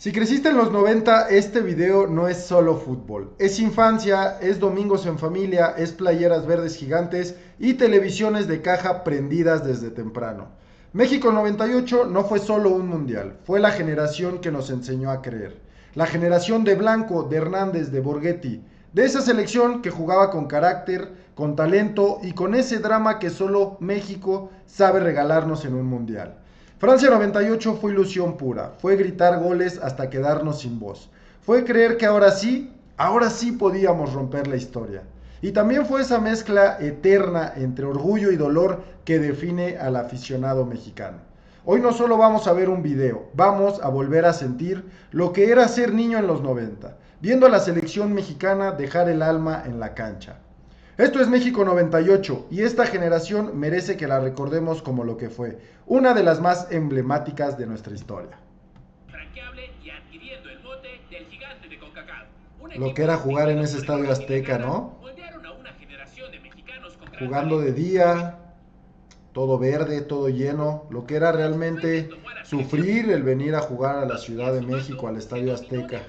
Si creciste en los 90, este video no es solo fútbol. Es infancia, es domingos en familia, es playeras verdes gigantes y televisiones de caja prendidas desde temprano. México 98 no fue solo un mundial, fue la generación que nos enseñó a creer. La generación de Blanco, de Hernández, de Borghetti. De esa selección que jugaba con carácter, con talento y con ese drama que solo México sabe regalarnos en un mundial. Francia 98 fue ilusión pura, fue gritar goles hasta quedarnos sin voz, fue creer que ahora sí podíamos romper la historia. Y también fue esa mezcla eterna entre orgullo y dolor que define al aficionado mexicano. Hoy no solo vamos a ver un video, vamos a volver a sentir lo que era ser niño en los 90, viendo a la selección mexicana dejar el alma en la cancha. Esto es México 98 y esta generación merece que la recordemos como lo que fue, una de las más emblemáticas de nuestra historia. Lo que era jugar en ese estadio Azteca, ¿no? Jugando de día, todo verde, todo lleno, lo que era realmente sufrir el venir a jugar a la Ciudad de México, al Estadio Azteca.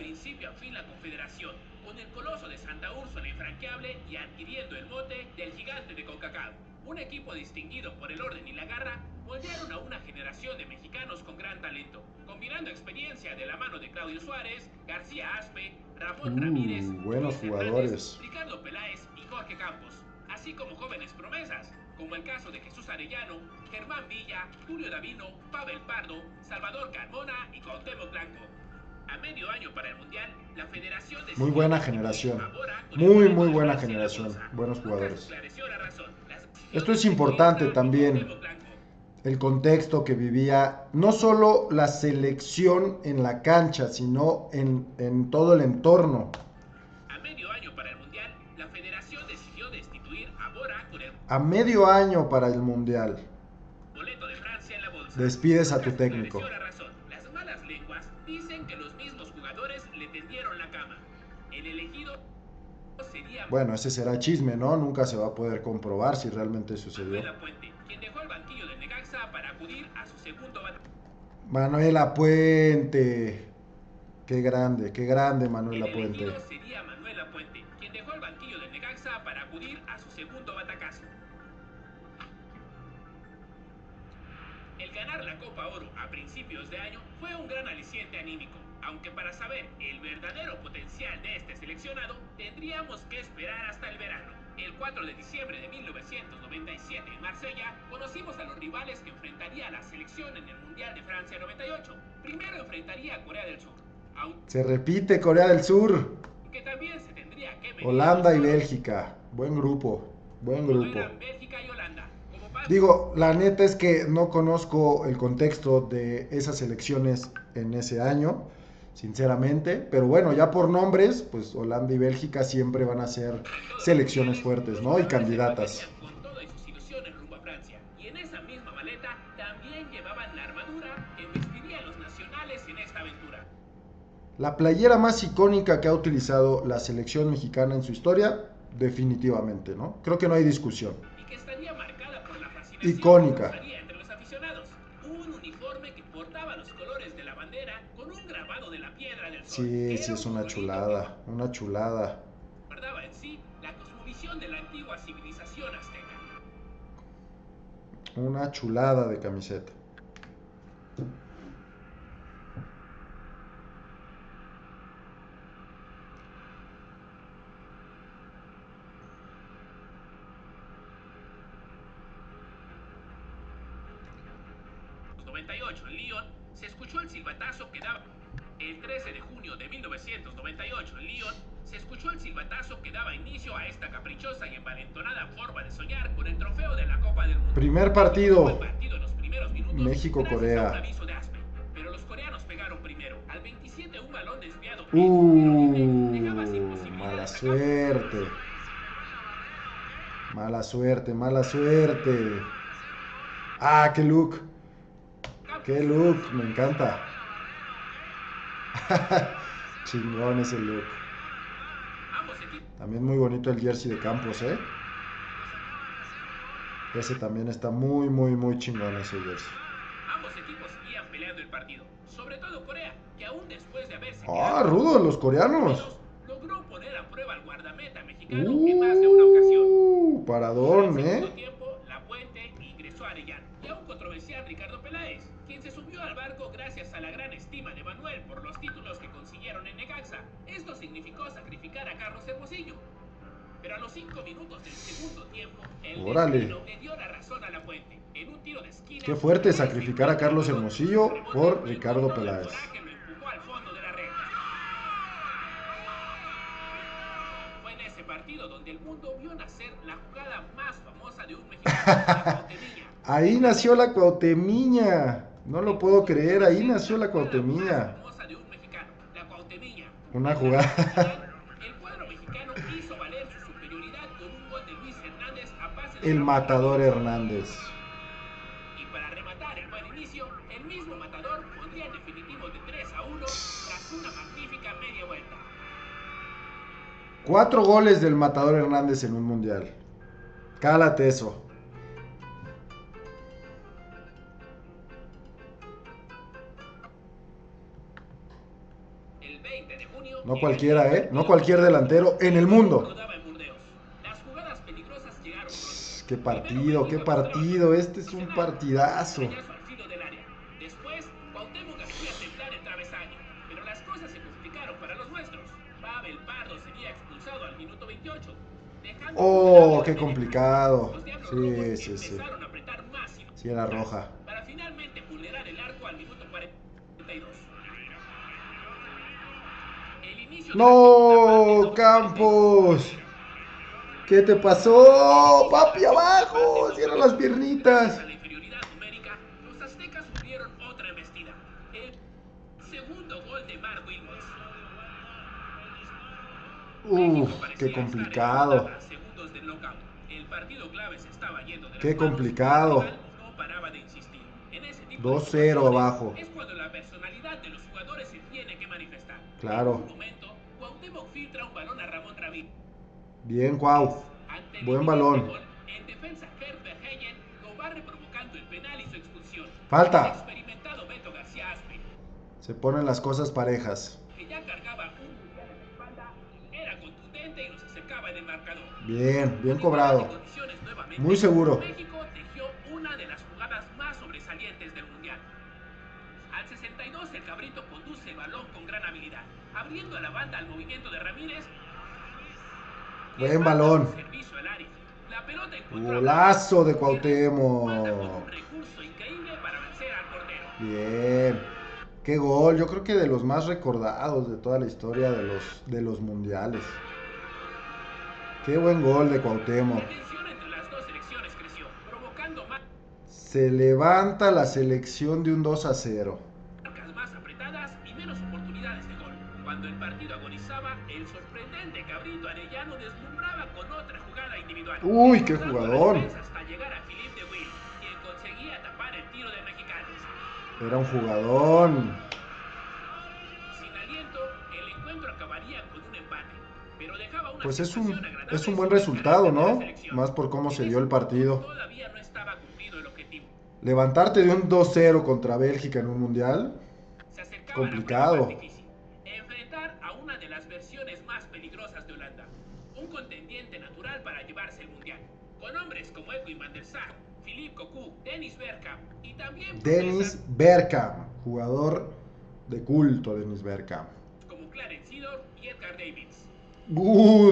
Un equipo distinguido por el orden y la garra, moldearon a una generación de mexicanos con gran talento, combinando experiencia de la mano de Claudio Suárez, García Aspe, Ramón Ramírez, Buenos Luis jugadores. Hernández, Ricardo Peláez y Jorge Campos, así como jóvenes promesas, como el caso de Jesús Arellano, Germán Villa, Julio Davino, Pavel Pardo, Salvador Carmona y Cuauhtémoc Blanco. A medio año para el Mundial, la Federación muy buena generación, muy buena generación, buenos jugadores. Esto es importante también, el contexto que vivía no solo la selección en la cancha, sino en todo el entorno. A medio año para el Mundial, la Federación decidió destituir a Bora con el A medio año para el Mundial. boleto de Francia en la bolsa. Despides a tu técnico. Las malas lenguas dicen que los mismos jugadores le tendieron la cama. El elegido sería Bueno, ese será chisme, ¿no? Nunca se va a poder comprobar si realmente sucedió. Manuel Puente, quien dejó el banquillo del Necaxa para acudir a su segundo Manuela Puente. Qué grande Manuela Puente. El elegido sería Manuel Puente, quien dejó el banquillo del Necaxa para acudir a su segundo batacazo. El ganar la Copa Oro a principios de año fue un gran aliciente anímico, aunque para saber el verdadero potencial de este seleccionado tendríamos que esperar hasta el verano. El 4 de diciembre de 1997 en Marsella conocimos a los rivales que enfrentaría a la selección en el Mundial de Francia 98. Primero enfrentaría a Corea del Sur. Se repite Corea del Sur. Que también se tendría que medir Holanda y Bélgica. Buen grupo. Bélgica y Holanda. Digo, la neta es que no conozco el contexto de esas elecciones en ese año, sinceramente, pero bueno, ya por nombres, pues Holanda y Bélgica siempre van a ser selecciones fuertes, ¿no? Y candidatas. Con todo y sus ilusiones rumbo a Francia. Y en esa misma maleta también llevaban la armadura que vestiría a los nacionales en esta aventura. La playera más icónica que ha utilizado la selección mexicana en su historia, definitivamente, ¿no? Creo que no hay discusión. Y que estaría marcada por la fascinación Icónica. que usaría entre los aficionados. Un uniforme que portaba los colores de la bandera con un grabado de la piedra del sol. Sí, sí, es una chulada, una chulada. Guardaba en sí la cosmovisión de la antigua civilización azteca. Una chulada de camiseta. En 98 en Lyon se escuchó el silbatazo que daba. El 13 de junio de 1998 en Lyon se escuchó el silbatazo que daba inicio a esta caprichosa y envalentonada forma de soñar con el trofeo de la Copa del Mundo. Primer partido. El partido en los primeros minutos, México-Corea. gracias a un aviso de Aspe, pero los coreanos pegaron primero. Al 27 un balón desviado. Dejaba sin posibilidades Mala a suerte. Mala suerte, mala suerte. Ah, qué look. Qué look, me encanta. Chingón ese look. ambos equipos. También muy bonito el jersey de Campos, ¿eh? Ese también está muy chingón ese jersey. Ambos equipos seguían peleando el partido, sobre todo Corea, que que aún después de haberse Ah, rudos los coreanos. logró poner a prueba al guardameta mexicano en más de una ocasión. Paradón, En el segundo ¿eh? tiempo, Lapuente ingresó a Arellano y a un controversial Ricardo Peláez, quien se subió al barco gracias a la gran estima de Manuel por los títulos que consiguieron en Necaxa. Esto significó sacrificar a Carlos Hermosillo. Pero a los 5 minutos del segundo tiempo, el Órale. destino le dio la razón a Lapuente. En un tiro de esquina, Qué fuerte sacrificar a Carlos Hermosillo por Ricardo el Peláez. coraje lo empujó al fondo de la red. Fue en ese partido donde el mundo vio nacer la jugada más famosa de un mexicano, la Cuauhtémiña. Ahí nació la Cuauhtémiña. No lo puedo creer, ahí nació la Cuauhtémiña. Famosa de un mexicano, la Cuauhtémiña. Una jugada. El cuadro mexicano hizo valer su superioridad con un gol de Luis Hernández a pase de El Raúl matador Ramírez. Hernández. Y para rematar el buen inicio, el mismo matador pondría el definitivo de 3-1 tras una magnífica media vuelta. 4 goles del matador Hernández en un mundial. Cálate eso. El 20 de junio, No cualquiera, ¿eh? No cualquier delantero en el mundo. rodaba en Burdeos. Las jugadas peligrosas llegaron pronto. Qué partido, qué partido. Este es un partidazo. Cabezazo al filo del área. Después, Cuauhtémoc hacía temblar el travesaño, pero las cosas se complicaron para los nuestros. Pavel Pardo sería expulsado al minuto 28, dejando Oh, qué complicado. Los Diablos Sí, Rojos sí, sí. empezaron a apretar más y Sí, era roja. para finalmente vulnerar el arco al minuto 42. El inicio de la No, segunda parte Campos. ¿Qué te pasó? Papi, abajo. Cierra las piernitas. a la inferioridad numérica, los aztecas sufrieron otra embestida. El segundo gol de Mark Wilmots. México parecía Qué estar complicado. a segundos del knockout. El partido clave se estaba yendo de las Qué manos, complicado. el rival no paraba de insistir. En ese tipo 2-0 de situaciones abajo. Es cuando la personalidad de los jugadores se tiene que manifestar. Claro. En un momento, Cuauhtémoc filtra un balón a Ramón Ramírez. Bien, Cuau. Ante el Buen inminente balón. gol, en defensa Herbert Verheyen lo barre provocando el penal y su expulsión. Falta. El experimentado Beto García Aspe, Se ponen las cosas parejas. que ya cargaba un mundial en la espalda, era contundente y nos acercaba en el marcador. Bien, bien Con igualdad cobrado. de condiciones nuevamente, Muy seguro. México tejió una de las jugadas más sobresalientes del mundial. Al 62 el cabrito conduce el balón con gran habilidad, abriendo a la banda al movimiento de Ramírez. Buen balón. Servicio al área. La pelota encontró Golazo de manda con Cuauhtémoc. un recurso increíble para vencer al portero. Bien. Qué gol. Yo creo que de los más recordados de toda la historia de los mundiales. Qué buen gol de Cuauhtémoc. La tensión entre las dos selecciones creció, provocando Se levanta la selección de un 2-0. marcas más apretadas y menos oportunidades de gol. Cuando el partido agonizaba, el sorprendente Cabrito Arellano deslumbraba con otra jugada individual. Uy, qué Empujando a la jugador. defensa hasta llegar a Philippe de Will, quien conseguía tapar el tiro del mexicano. Era un jugadón. Sin aliento, el encuentro acabaría con un empate, pero dejaba una Pues es sensación un agradable buen sobre el resultado, carácter de la ¿no? selección. Más por cómo se En dio el ese punto, partido. Todavía no estaba cumplido el objetivo. Levantarte de un 2-0 contra Bélgica en un mundial. Se acercaba Complicado. la prueba más difícil. Enfrentar a una de las versiones más peligrosas de Holanda. Un contendiente natural para llevarse el mundial. Con hombres como Edwin van der Sar, Philippe Cocu, Dennis Bergkamp y también Dennis Bergkamp, jugador de culto, Dennis Bergkamp. como Clarence Seedorf y Edgar Davids.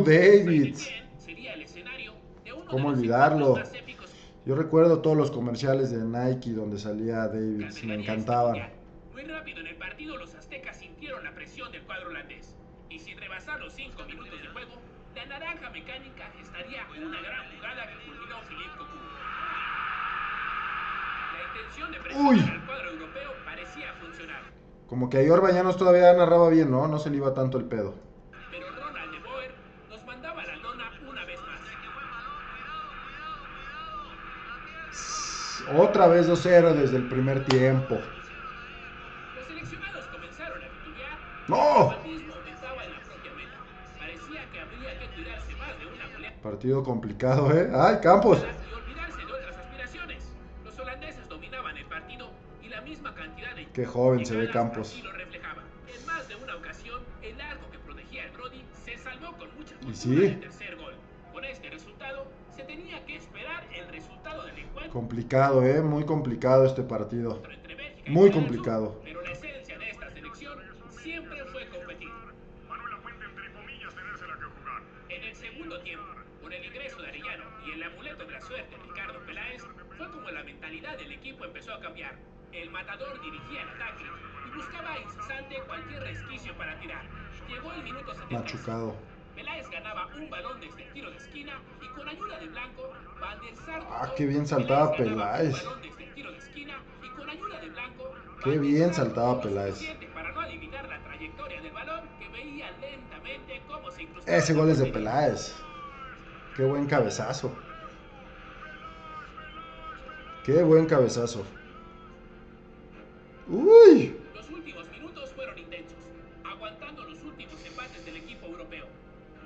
Davids. Sería el escenario de uno ¿Cómo de los olvidarlo? encuentros más épicos Yo recuerdo todos los comerciales de Nike donde salía que Davids, me albergaría este encantaban. mundial. Muy rápido en el partido, los aztecas sintieron la presión del cuadro holandés. Y sin rebasar los 5 minutos de juego, la naranja mecánica estaría una gran jugada que culminó Philippe Cocu. La intención de presionar al cuadro europeo parecía funcionar. Como que Ayor Bañanos todavía narraba bien, ¿no? No se le iba tanto el pedo. Pero Ronald de Boer nos mandaba a la lona una vez más. Otra vez 2-0 desde el primer tiempo. Los seleccionados comenzaron a titubear. ¡No! El mismo aumentaba en la propia meta. Parecía que habría que cuidarse más de una goleada Partido complicado, ¿eh? ¡Ay, Campos! y olvidarse de otras aspiraciones. Los holandeses dominaban el partido y la misma cantidad de Qué joven se ve llegadas Campos. así lo reflejaba. En más de una ocasión, el arco que protegía al Brody se salvó con mucha Y fortuna sí. del tercer gol. Con este resultado, se tenía que esperar el resultado del encuentro Complicado, muy complicado este partido. entre Bélgica y Muy Corea del Sur, complicado. pero la esencia de esta selección siempre fue competir. En el segundo tiempo, con el ingreso de Arellano y el amuleto de la suerte de Ricardo Peláez, fue como la mentalidad del equipo empezó a cambiar. El matador dirigía el ataque y buscaba incesante cualquier resquicio para tirar. Llegó el minuto 75. Machucado. Peláez ganaba un balón desde el tiro de esquina y con ayuda de Blanco, Van der Sar Qué bien saltaba ganaba Peláez. un balón desde el tiro de esquina y con ayuda de Blanco, Qué Van der bien Sar saltaba lo Peláez. suficiente para no adivinar la trayectoria del balón que veía lentamente cómo se incrustaba Ese en la gol es de portería. Peláez. Qué buen cabezazo. Qué buen cabezazo. Uy. Los últimos minutos fueron intensos, aguantando los últimos embates del equipo europeo.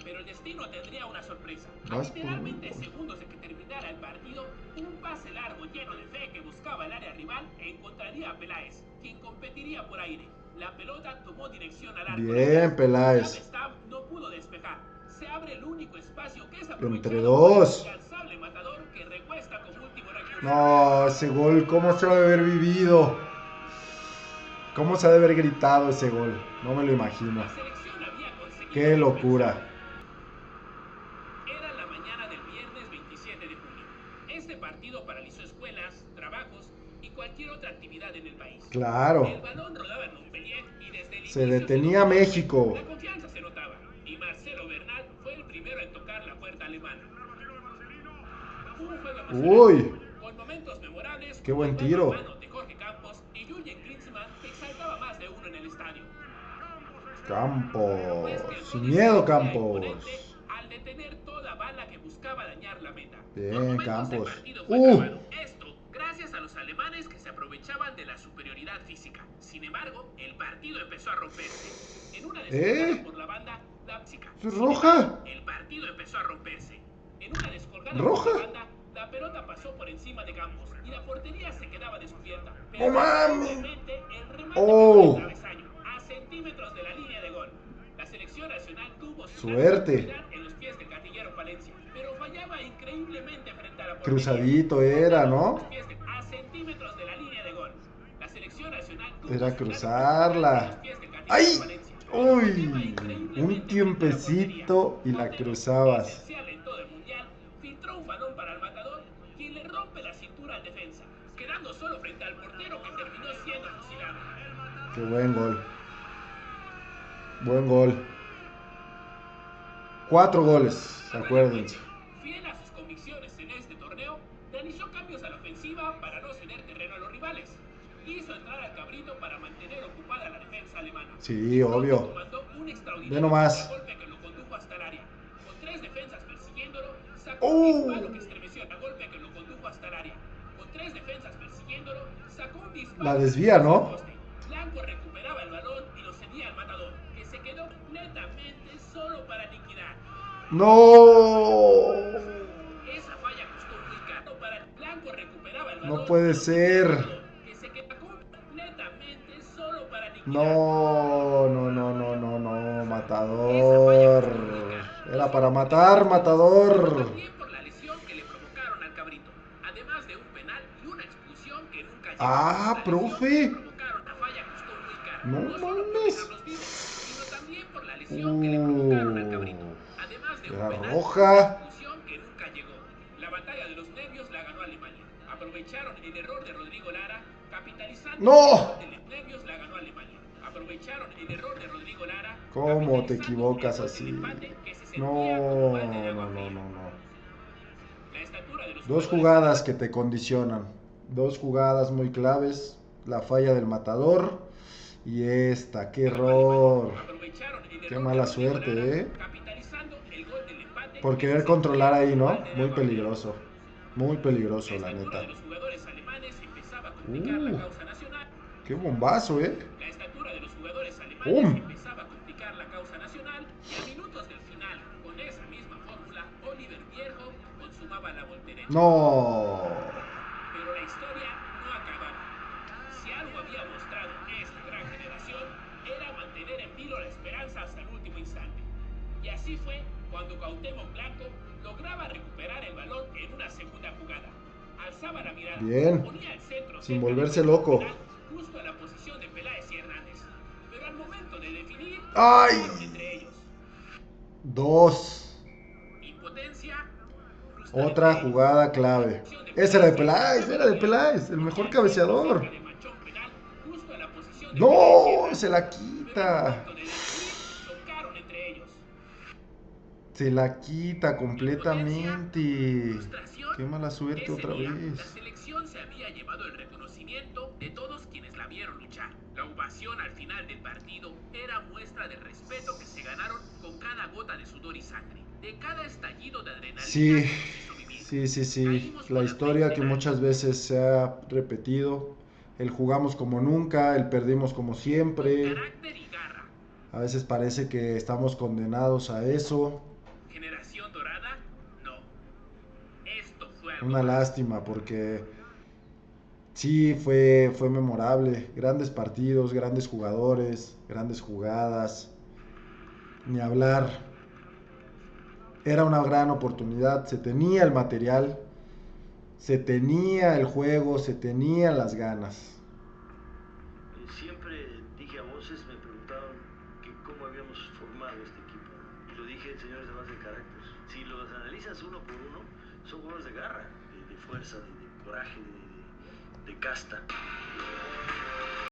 Pero el destino tendría una sorpresa. A Vas por un literalmente gol. segundos de que terminara el partido, un pase largo lleno de fe que buscaba el área rival encontraría a Peláez, quien competiría por aire. La pelota tomó dirección al arco. Bien, Peláez. Stab no pudo despejar. Se abre el único espacio que es Entre aprovechado dos. por el incansable matador que recuesta como último recurso. No, ese gol, ¿cómo se ha de haber vivido? ¿Cómo se ha de haber gritado ese gol? No me lo imagino. La selección había conseguido Qué lo locura. Era la mañana del viernes 27 de junio. Este partido paralizó escuelas, trabajos y cualquier otra actividad en el país. Claro. El balón rodaba en Montpellier y desde el Se inicio detenía dominaba. México. La confianza se notaba y Marcelo Bernal fue el primero en tocar la puerta alemana. Un juego emocionante, Uy. con momentos memorables. Qué buen como el tiro. mano a mano de Jorge Campos y Jürgen Klinsmann que exaltaba más de uno en el estadio. Campos. Pues que el Sin Brody miedo, se veía Campos. imponente al detener toda bala que buscaba dañar la meta. Por Bien, momentos el Campos. partido fue trabado. Esto gracias a los alemanes que se aprovechaban de la superioridad física. Sin embargo, el partido empezó a romperse. En una descolgada por la banda, Leipziger. ¿Es roja? El partido empezó a romperse. En una descolgada ¿Roja? por la banda, la pelota pasó por encima de Campos y la portería se quedaba descubierta. ¡No mames! sorprendentemente, el remate ¡Oh! pegó al travesaño, a centímetros de la línea de gol. La selección nacional tuvo su Suerte. gran en los pies del gatillero Palencia, pero fallaba increíblemente frente a la portería. Cruzadito era, ¿no? Los pies a centímetros de la línea de gol. La selección nacional tuvo Era su gran cruzarla. en los pies del gatillero ¡Ay! Palencia. Uy. Un tiempecito y la cruzabas. Esencial en todo el mundial, filtró un balón para el matador, quien le rompe la cintura al defensa, quedando solo frente al portero que terminó siendo fusilado. Qué buen gol. Buen gol. 4 goles, acuérdense. Fiel a sus convicciones en este torneo, realizó cambios a la ofensiva para no ceder terreno a los rivales. Hizo entrar al Cabrito para mantener ocupada la defensa alemana. Sí, obvio. Comandó un Ve extraordinario nomás. golpe que lo condujo hasta el área. Con 3 defensas persiguiéndolo, sacó un disparo que estremeció el golpe que lo condujo hasta el área. Con 3 defensas persiguiéndolo, sacó un disparo. La desvía, ¿no? que poste. Blanco recuperaba el balón y lo cedía al matador, que se quedó completamente solo para liquidar. ¡No! Esa falla costó muy caro para el Blanco recuperaba el balón. No puede ser. Que se quedó completamente solo para liquidar. No, no, no, no, no, no, matador. Era para matar, matador. También por la lesión que le provocaron al Cabrito, además de un penal y una expulsión que nunca llegó. Ah, La profe. lesión que le provocaron la falla costó muy cara. No solo por mames. dejarlos vivos, sino también por la lesión que le provocaron al Cabrito, además de un Era penal roja. y una expulsión que nunca llegó. La batalla de los nervios la ganó Alemania. Aprovecharon el error de Rodrigo Lara, capitalizando ¡No! el error de los nervios la ganó Alemania. Aprovecharon el error de Rodrigo Lara. ¿Cómo te capitalizando equivocas el error así? del empate que se sentía No, como balde de no, agua no, fría. no, no. La estatura de los 2 jugadores jugadas que te condicionan. 2 jugadas muy claves. La falla del matador. Y esta, qué error. aprovecharon el Qué error mala de Rodrigo suerte, Lara, capitalizando el gol del empate Por que querer se controlar sentía ahí, como ¿no? balde de Muy agua fría. peligroso. Muy peligroso, la estatura neta. de los jugadores alemanes empezaba a complicar la causa nacional. Qué bombazo, La estatura de los jugadores alemanes ¡Pum! empezaba a complicar la causa nacional y a minutos del final, con esa misma fórmula, Oliver Bierhoff consumaba la voltereta. No. Pero la historia no acababa. Si algo había mostrado esta gran generación, era mantener mantener en vilo la esperanza hasta el último instante. Y así fue cuando Cuauhtémoc Blanco lograba recuperar el balón en una segunda jugada. Alzaba la mirada, bien, ponía el centro sin cerca volverse del loco. penal, justo a la posición de Peláez y Hernández. Pero al momento de definir, ¡Ay! chocaron entre ellos. 2. Impotencia, Otra jugada clave. Ese era de Peláez, el mejor cabeceador. No, se la quita. Se la quita completamente. Qué mala suerte otra La vez. selección se había llevado el reconocimiento de todos quienes la vieron luchar. La ovación al final del partido era muestra del respeto que se ganaron con cada gota de sudor y sangre, de cada estallido de adrenalina Sí, que nos hizo vivir. sí. La historia que muchas veces se ha repetido. El jugamos como nunca, el perdimos como Con siempre. carácter y garra. A veces parece que estamos condenados a eso. Generación dorada, no. Esto fue algo Una más. lástima porque sí, fue memorable. Grandes partidos, grandes jugadores, grandes jugadas. Ni hablar. Era una gran oportunidad. Se tenía el material, se tenía el juego, se tenían las ganas. Siempre dije a voces, me preguntaban que cómo habíamos formado este equipo. Y lo dije, señores, a base de carácter. Si los analizas uno por uno, son jugadores de garra, de fuerza, de coraje, de casta.